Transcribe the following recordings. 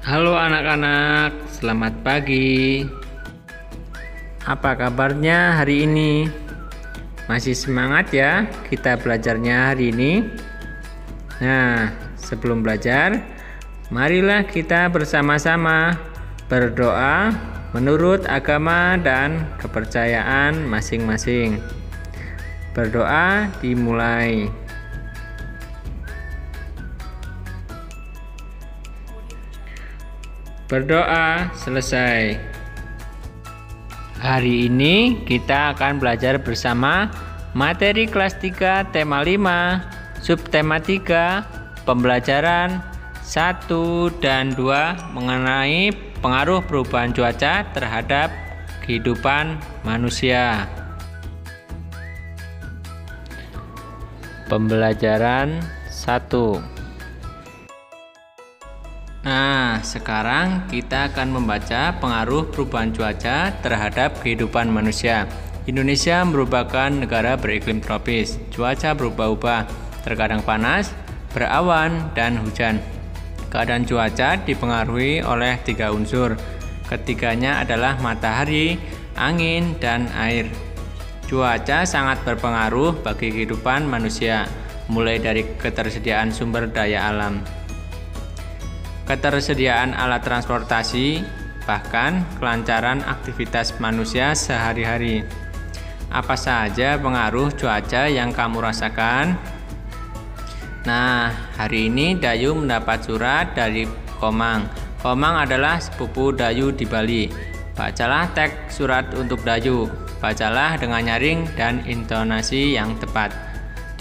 Halo anak-anak, selamat pagi. Apa kabarnya hari ini? Masih semangat ya kita belajarnya hari ini? Nah, sebelum belajar, marilah kita bersama-sama berdoa menurut agama dan kepercayaan masing-masing. Berdoa dimulai. Berdoa selesai. Hari ini kita akan belajar bersama materi kelas 3 tema 5, subtema 3, pembelajaran 1 dan 2 mengenai pengaruh perubahan cuaca terhadap kehidupan manusia. Pembelajaran 1. Nah, sekarang kita akan membaca pengaruh perubahan cuaca terhadap kehidupan manusia. Indonesia merupakan negara beriklim tropis. Cuaca berubah-ubah, terkadang panas, berawan, dan hujan. Keadaan cuaca dipengaruhi oleh 3 unsur. Ketiganya adalah matahari, angin, dan air. Cuaca sangat berpengaruh bagi kehidupan manusia, mulai dari ketersediaan sumber daya alam, ketersediaan alat transportasi, bahkan kelancaran aktivitas manusia sehari-hari. Apa saja pengaruh cuaca yang kamu rasakan? Nah, hari ini Dayu mendapat surat dari Komang. Komang adalah sepupu Dayu di Bali. Bacalah teks surat untuk Dayu. Bacalah dengan nyaring dan intonasi yang tepat.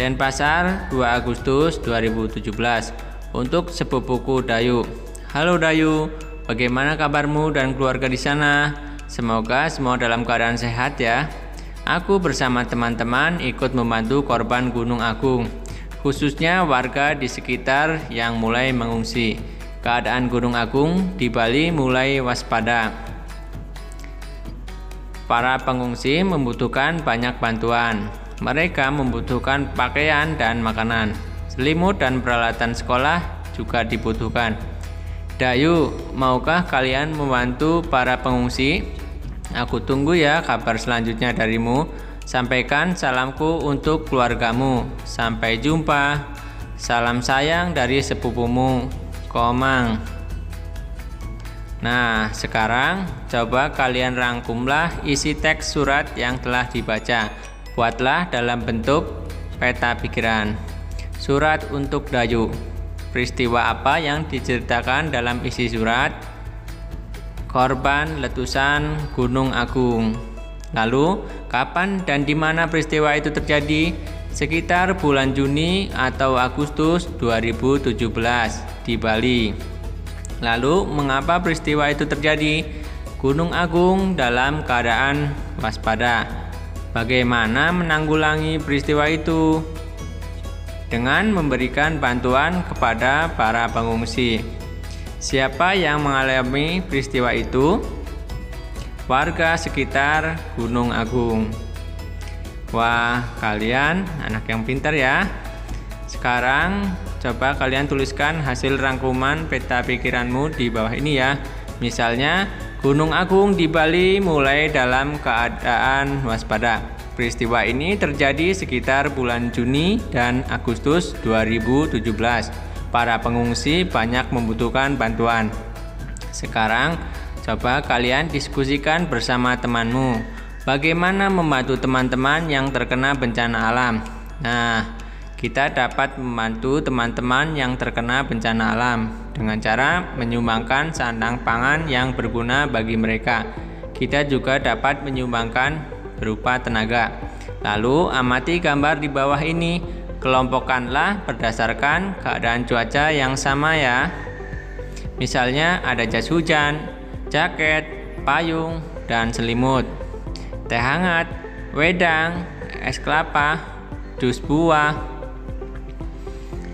Denpasar, 2 Agustus 2017. Untuk sepupuku Dayu. Halo Dayu, bagaimana kabarmu dan keluarga di sana? Semoga semua dalam keadaan sehat ya. Aku bersama teman-teman ikut membantu korban Gunung Agung, khususnya warga di sekitar yang mulai mengungsi. Keadaan Gunung Agung di Bali mulai waspada. Para pengungsi membutuhkan banyak bantuan. Mereka membutuhkan pakaian dan makanan. Selimut dan peralatan sekolah juga dibutuhkan. Dayu, maukah kalian membantu para pengungsi? Aku tunggu ya kabar selanjutnya darimu. Sampaikan salamku untuk keluargamu. Sampai jumpa. Salam sayang dari sepupumu, Komang. Nah, sekarang coba kalian rangkumlah isi teks surat yang telah dibaca. Buatlah dalam bentuk peta pikiran. Surat untuk Dayu. Peristiwa apa yang diceritakan dalam isi surat? Korban letusan Gunung Agung. Lalu, kapan dan di mana peristiwa itu terjadi? Sekitar bulan Juni atau Agustus 2017 di Bali. Lalu, mengapa peristiwa itu terjadi? Gunung Agung dalam keadaan waspada. Bagaimana menanggulangi peristiwa itu? Dengan memberikan bantuan kepada para pengungsi. Siapa yang mengalami peristiwa itu? Warga sekitar Gunung Agung. Wah, kalian anak yang pintar ya. Sekarang coba kalian tuliskan hasil rangkuman peta pikiranmu di bawah ini ya. Misalnya, Gunung Agung di Bali mulai dalam keadaan waspada. Peristiwa ini terjadi sekitar bulan Juni dan Agustus 2017. Para pengungsi banyak membutuhkan bantuan. Sekarang, coba kalian diskusikan bersama temanmu. Bagaimana membantu teman-teman yang terkena bencana alam? Nah, kita dapat membantu teman-teman yang terkena bencana alam dengan cara menyumbangkan sandang pangan yang berguna bagi mereka. Kita juga dapat menyumbangkan berupa tenaga. Lalu amati gambar di bawah ini. Kelompokkanlah berdasarkan keadaan cuaca yang sama ya. Misalnya ada jas hujan, jaket, payung, dan selimut. Teh hangat, wedang, es kelapa, jus buah.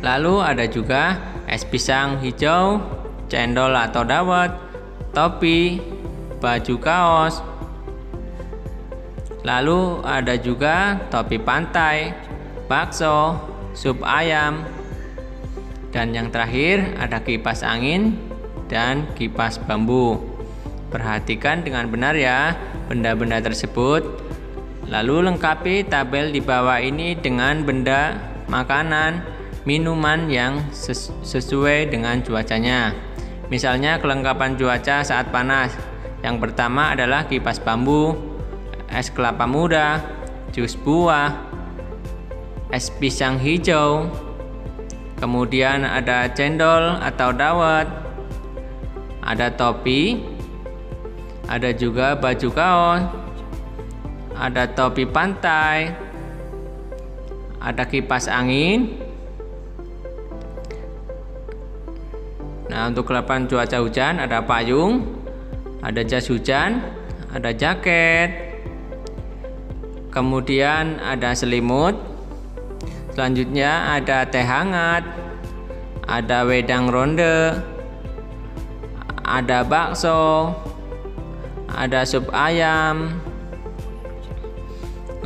Lalu ada juga es pisang hijau, cendol atau dawet, topi, baju kaos. Lalu ada juga topi pantai, bakso, sup ayam, dan yang terakhir ada kipas angin, dan kipas bambu. Perhatikan dengan benar ya benda-benda tersebut. Lalu lengkapi tabel di bawah ini dengan benda, makanan, minuman yang sesuai dengan cuacanya. Misalnya kelengkapan cuaca saat panas. Yang pertama adalah kipas bambu, es kelapa muda, jus buah, es pisang hijau, kemudian ada cendol atau dawet, ada topi, ada juga baju kaos, ada topi pantai, ada kipas angin. Nah, untuk kelengkapan cuaca hujan ada payung, ada jas hujan, ada jaket, kemudian ada selimut. Selanjutnya ada teh hangat, ada wedang ronde, ada bakso, ada sup ayam.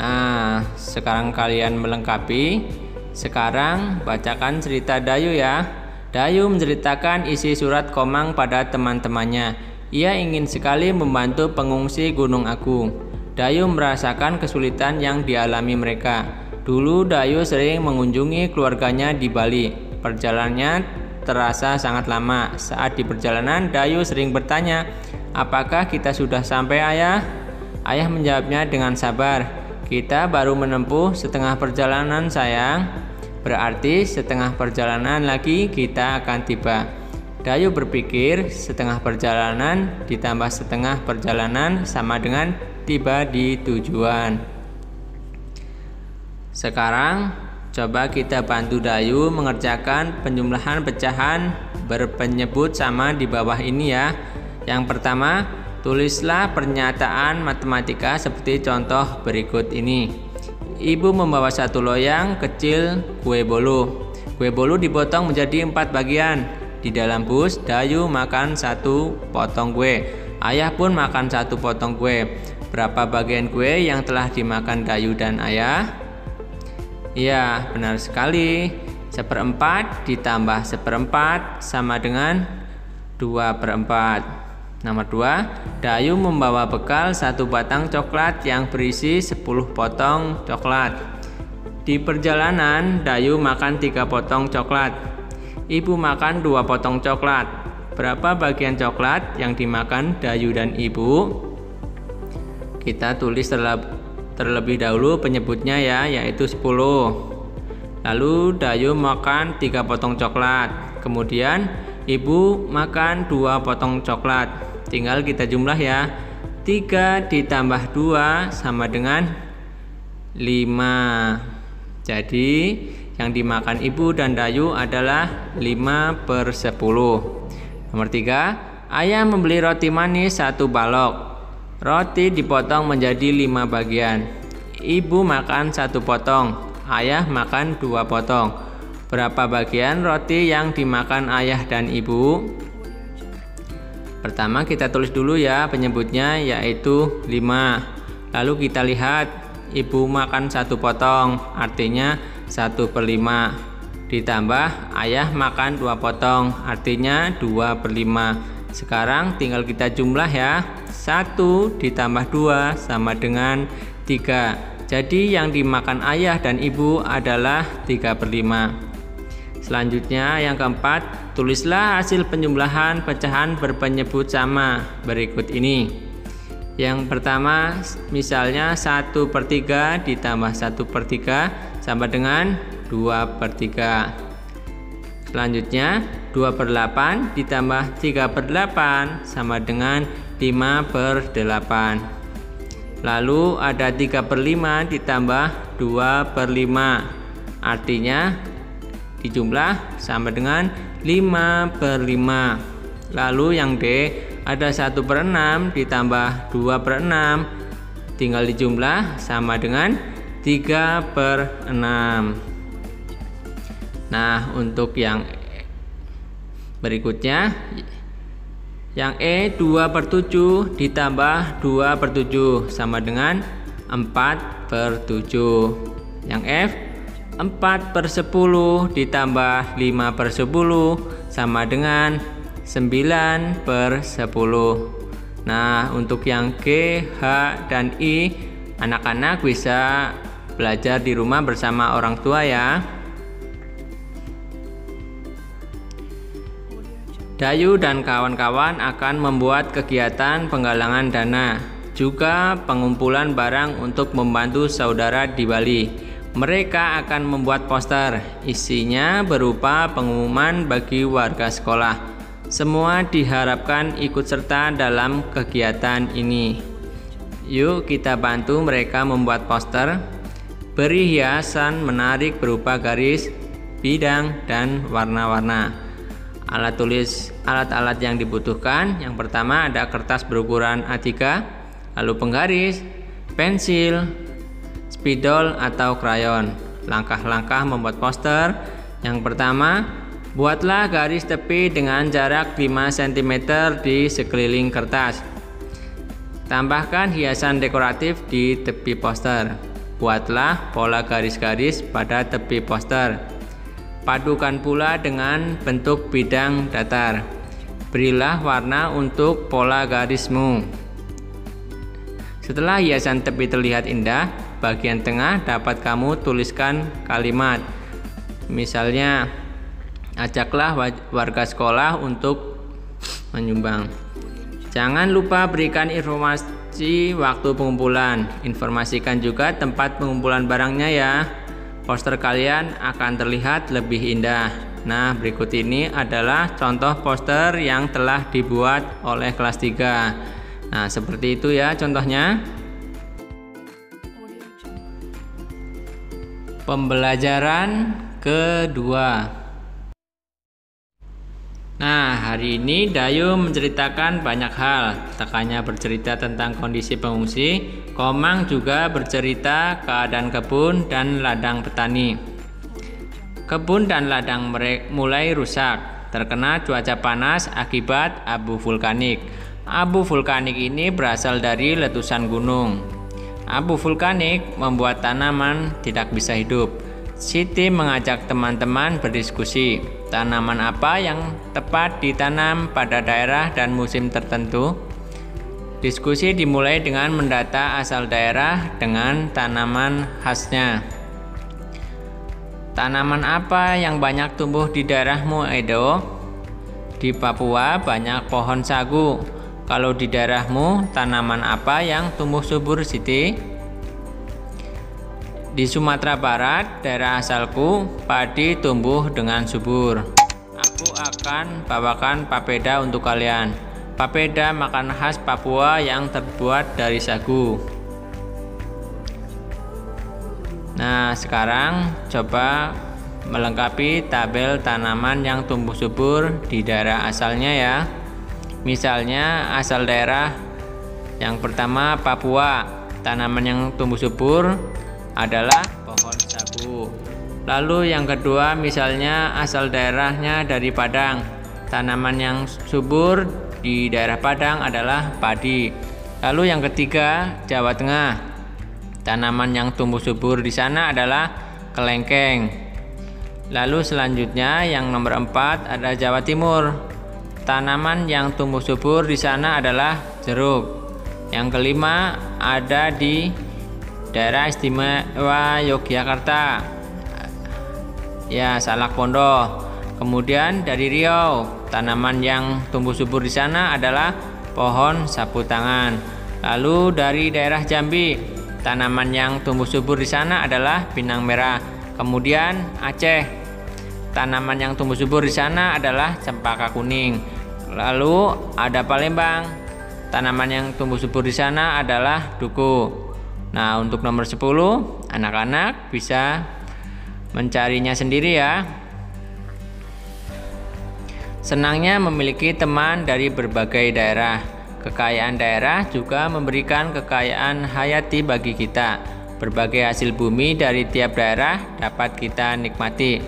Nah, sekarang kalian melengkapi. Sekarang bacakan cerita Dayu ya. Dayu menceritakan isi surat Komang pada teman-temannya. Ia ingin sekali membantu pengungsi Gunung Agung. Dayu merasakan kesulitan yang dialami mereka. Dulu Dayu sering mengunjungi keluarganya di Bali. Perjalanannya terasa sangat lama. Saat di perjalanan, Dayu sering bertanya, "Apakah kita sudah sampai, Ayah?" Ayah menjawabnya dengan sabar, "Kita baru menempuh setengah perjalanan, sayang. Berarti setengah perjalanan lagi kita akan tiba." Dayu berpikir setengah perjalanan ditambah setengah perjalanan sama dengan tiba di tujuan. Sekarang coba kita bantu Dayu mengerjakan penjumlahan pecahan berpenyebut sama di bawah ini ya. Yang pertama, tulislah pernyataan matematika seperti contoh berikut ini. Ibu membawa satu loyang kecil kue bolu. Kue bolu dipotong menjadi 4 bagian. Di dalam bus, Dayu makan 1 potong kue. Ayah pun makan 1 potong kue. Berapa bagian kue yang telah dimakan Dayu dan Ayah? Iya, benar sekali. 1/4 ditambah 1/4 sama dengan 2/4. Nomor 2, Dayu membawa bekal 1 batang coklat yang berisi 10 potong coklat. Di perjalanan, Dayu makan 3 potong coklat. Ibu makan 2 potong coklat. Berapa bagian coklat yang dimakan Dayu dan Ibu? Kita tulis terlebih dahulu penyebutnya ya, yaitu 10. Lalu Dayu makan 3 potong coklat. Kemudian Ibu makan 2 potong coklat. Tinggal kita jumlah ya. 3 ditambah 2 sama dengan 5. Jadi yang dimakan Ibu dan Dayu adalah 5/10. Nomor 3, Ayah membeli roti manis 1 balok. Roti dipotong menjadi 5 bagian. Ibu makan 1 potong. Ayah makan 2 potong. Berapa bagian roti yang dimakan Ayah dan Ibu? Pertama kita tulis dulu ya penyebutnya, yaitu 5. Lalu kita lihat Ibu makan 1 potong, artinya 1/5. Ditambah Ayah makan 2 potong, artinya 2/5. Sekarang tinggal kita jumlah ya. 1 ditambah 2 sama dengan 3. Jadi yang dimakan Ayah dan Ibu adalah 3/5. Selanjutnya yang keempat, tulislah hasil penjumlahan pecahan berpenyebut sama berikut ini. Yang pertama, misalnya 1/3 ditambah 1/3 sama dengan 2/3. Selanjutnya 2/8 ditambah 3/8 sama dengan 5/8. Lalu ada 3/5 ditambah 2/5, artinya dijumlah sama dengan 5/5. Lalu yang D, ada 1/6 ditambah 2/6, tinggal dijumlah sama dengan 3/6. Nah, untuk yang berikutnya, yang E 2/7 ditambah 2/7 sama dengan 4/7. Yang F 4/10 ditambah 5/10 sama dengan 9/10. Nah, untuk yang G, H, dan I, anak-anak bisa belajar di rumah bersama orang tua ya. Dayu dan kawan-kawan akan membuat kegiatan penggalangan dana, juga pengumpulan barang untuk membantu saudara di Bali. Mereka akan membuat poster, isinya berupa pengumuman bagi warga sekolah. Semua diharapkan ikut serta dalam kegiatan ini. Yuk kita bantu mereka membuat poster. Beri hiasan menarik berupa garis, bidang, dan warna-warna. Alat-alat yang dibutuhkan, yang pertama ada kertas berukuran A3, lalu penggaris, pensil, spidol atau krayon. Langkah-langkah membuat poster. Yang pertama, buatlah garis tepi dengan jarak 5 cm di sekeliling kertas. Tambahkan hiasan dekoratif di tepi poster. Buatlah pola garis-garis pada tepi poster. Padukan pula dengan bentuk bidang datar. Berilah warna untuk pola garismu. Setelah hiasan tepi terlihat indah, bagian tengah dapat kamu tuliskan kalimat. Misalnya, ajaklah warga sekolah untuk menyumbang. Jangan lupa berikan informasi waktu pengumpulan. Informasikan juga tempat pengumpulan barangnya ya. Poster kalian akan terlihat lebih indah. Nah, berikut ini adalah contoh poster yang telah dibuat oleh kelas 3. Nah, seperti itu ya contohnya. Pembelajaran kedua. Nah, hari ini Dayu menceritakan banyak hal. Tekannya bercerita tentang kondisi pengungsi, Komang juga bercerita keadaan kebun dan ladang petani. Kebun dan ladang mulai rusak, terkena cuaca panas akibat abu vulkanik. Abu vulkanik ini berasal dari letusan gunung. Abu vulkanik membuat tanaman tidak bisa hidup. Siti mengajak teman-teman berdiskusi, tanaman apa yang tepat ditanam pada daerah dan musim tertentu. Diskusi dimulai dengan mendata asal daerah dengan tanaman khasnya. Tanaman apa yang banyak tumbuh di daerahmu, Edo? Di Papua banyak pohon sagu. Kalau di daerahmu, tanaman apa yang tumbuh subur, Siti? Di Sumatera Barat, daerah asalku, padi tumbuh dengan subur. Aku akan bawakan papeda untuk kalian. Papeda makanan khas Papua yang terbuat dari sagu. Nah, sekarang coba melengkapi tabel tanaman yang tumbuh subur di daerah asalnya ya. Misalnya asal daerah yang pertama Papua, tanaman yang tumbuh subur adalah pohon sagu. Lalu yang kedua misalnya asal daerahnya dari Padang, tanaman yang subur di daerah Padang adalah padi. Lalu yang ketiga Jawa Tengah, tanaman yang tumbuh subur di sana adalah kelengkeng. Lalu selanjutnya yang nomor 4 ada Jawa Timur, tanaman yang tumbuh subur di sana adalah jeruk. Yang kelima ada di daerah istimewa Yogyakarta, ya Salak Pondok. Kemudian dari Riau, tanaman yang tumbuh subur di sana adalah pohon sapu tangan. Lalu dari daerah Jambi, tanaman yang tumbuh subur di sana adalah pinang merah. Kemudian Aceh, tanaman yang tumbuh subur di sana adalah cempaka kuning. Lalu ada Palembang, tanaman yang tumbuh subur di sana adalah duku. Nah, untuk nomor 10, anak-anak bisa mencarinya sendiri ya. Senangnya memiliki teman dari berbagai daerah. Kekayaan daerah juga memberikan kekayaan hayati bagi kita. Berbagai hasil bumi dari tiap daerah dapat kita nikmati.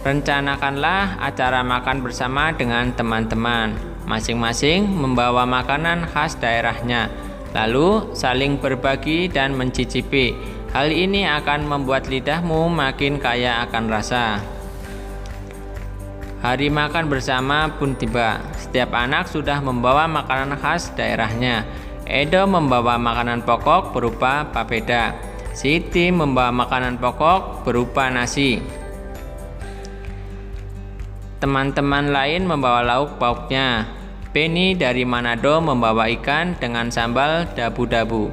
Rencanakanlah acara makan bersama dengan teman-teman. Masing-masing membawa makanan khas daerahnya. Lalu saling berbagi dan mencicipi. Hal ini akan membuat lidahmu makin kaya akan rasa. Hari makan bersama pun tiba. Setiap anak sudah membawa makanan khas daerahnya. Edo membawa makanan pokok berupa papeda. Siti membawa makanan pokok berupa nasi. Teman-teman lain membawa lauk pauknya. Penny dari Manado membawa ikan dengan sambal dabu-dabu.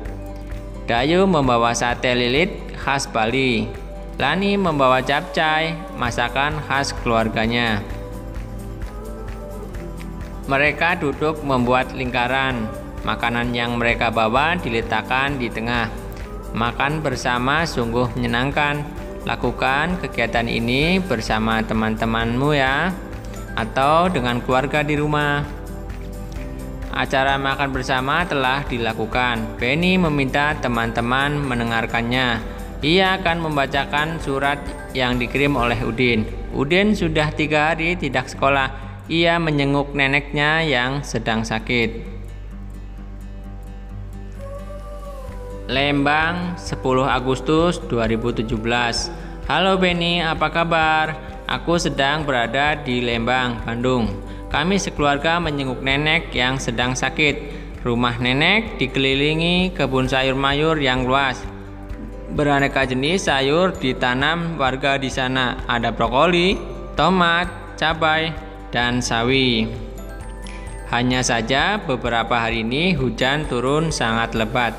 Dayu membawa sate lilit khas Bali. Lani membawa capcay, masakan khas keluarganya. Mereka duduk membuat lingkaran. Makanan yang mereka bawa diletakkan di tengah. Makan bersama sungguh menyenangkan. Lakukan kegiatan ini bersama teman-temanmu ya, atau dengan keluarga di rumah. Acara makan bersama telah dilakukan. Penny meminta teman-teman mendengarkannya. Ia akan membacakan surat yang dikirim oleh Udin. Udin sudah 3 hari tidak sekolah. Ia menjenguk neneknya yang sedang sakit. Lembang, 10 Agustus 2017. Halo Penny, apa kabar? Aku sedang berada di Lembang, Bandung. Kami sekeluarga menjenguk nenek yang sedang sakit. Rumah nenek dikelilingi kebun sayur mayur yang luas. Beraneka jenis sayur ditanam warga di sana. Ada brokoli, tomat, cabai, dan sawi. Hanya saja beberapa hari ini hujan turun sangat lebat.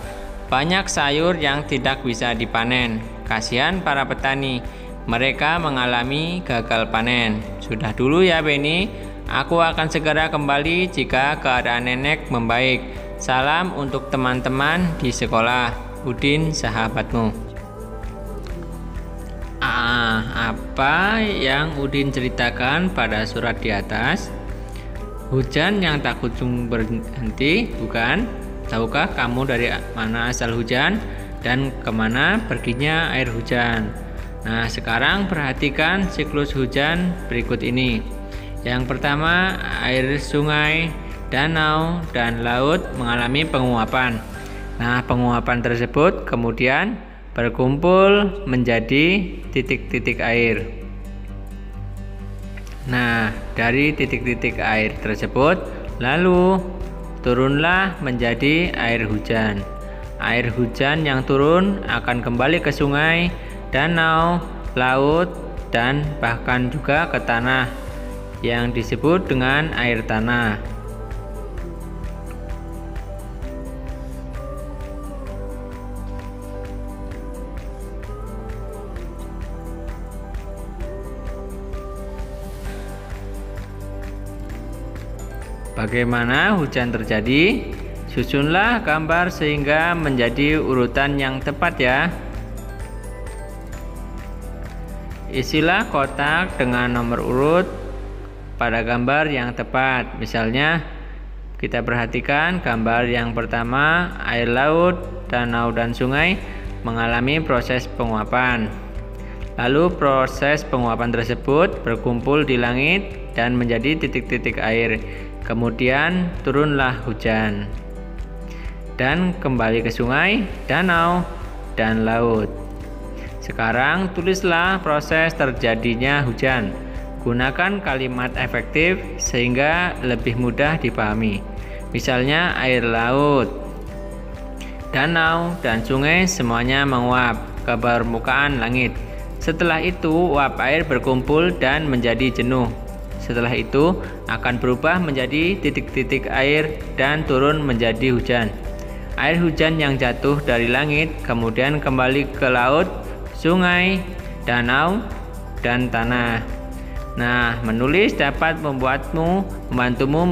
Banyak sayur yang tidak bisa dipanen. Kasihan para petani, mereka mengalami gagal panen. Sudah dulu ya Penny, aku akan segera kembali jika keadaan nenek membaik. Salam untuk teman-teman di sekolah. Udin, sahabatmu. Apa yang Udin ceritakan pada surat di atas? Hujan yang tak kunjung berhenti, bukan? Tahukah kamu dari mana asal hujan dan kemana perginya air hujan? Nah, sekarang perhatikan siklus hujan berikut ini. Yang pertama, air sungai, danau, dan laut mengalami penguapan. Nah, penguapan tersebut kemudian berkumpul menjadi titik-titik air. Nah, dari titik-titik air tersebut lalu turunlah menjadi air hujan. Air hujan yang turun akan kembali ke sungai, danau, laut, dan bahkan juga ke tanah yang disebut dengan air tanah. Bagaimana hujan terjadi? Susunlah gambar sehingga menjadi urutan yang tepat ya. Isilah kotak dengan nomor urut pada gambar yang tepat. Misalnya, kita perhatikan gambar yang pertama, air laut, danau, dan sungai mengalami proses penguapan. Lalu proses penguapan tersebut berkumpul di langit dan menjadi titik-titik air. Kemudian turunlah hujan dan kembali ke sungai, danau, dan laut. Sekarang tulislah proses terjadinya hujan. Gunakan kalimat efektif sehingga lebih mudah dipahami. Misalnya air laut, danau, dan sungai semuanya menguap ke permukaan langit. Setelah itu uap air berkumpul dan menjadi jenuh. Setelah itu akan berubah menjadi titik-titik air dan turun menjadi hujan. Air hujan yang jatuh dari langit kemudian kembali ke laut, sungai, danau, dan tanah. Nah, menulis dapat membantumu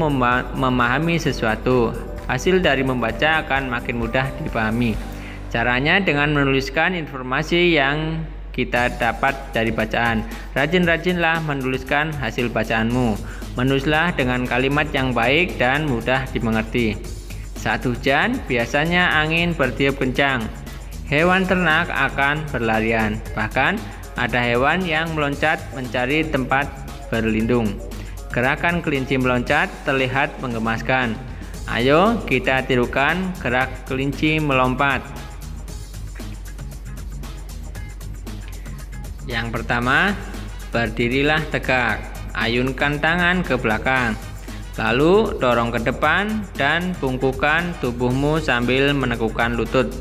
memahami sesuatu. Hasil dari membaca akan makin mudah dipahami. Caranya dengan menuliskan informasi yang kita dapat dari bacaan. Rajin-rajinlah menuliskan hasil bacaanmu. Menulislah dengan kalimat yang baik dan mudah dimengerti. Saat hujan, biasanya angin bertiup kencang. Hewan ternak akan berlarian. Bahkan ada hewan yang meloncat mencari tempat berlindung. Gerakan kelinci meloncat terlihat menggemaskan. Ayo kita tirukan gerak kelinci melompat. Yang pertama, berdirilah tegak. ayunkan tangan ke belakang. Lalu dorong ke depan dan bungkukkan tubuhmu sambil menegukkan lutut.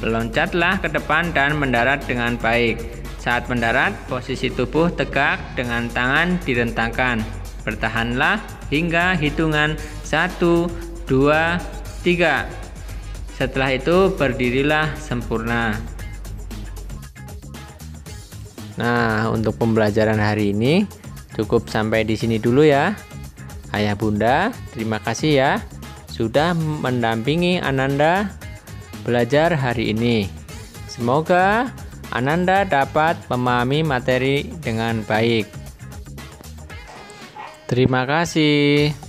Loncatlah ke depan dan mendarat dengan baik. Saat mendarat, posisi tubuh tegak dengan tangan direntangkan. Bertahanlah hingga hitungan 1, 2, 3. Setelah itu berdirilah sempurna. Nah, untuk pembelajaran hari ini cukup sampai di sini dulu ya. Ayah Bunda, terima kasih ya sudah mendampingi Ananda belajar hari ini. Semoga Ananda dapat memahami materi dengan baik. Terima kasih.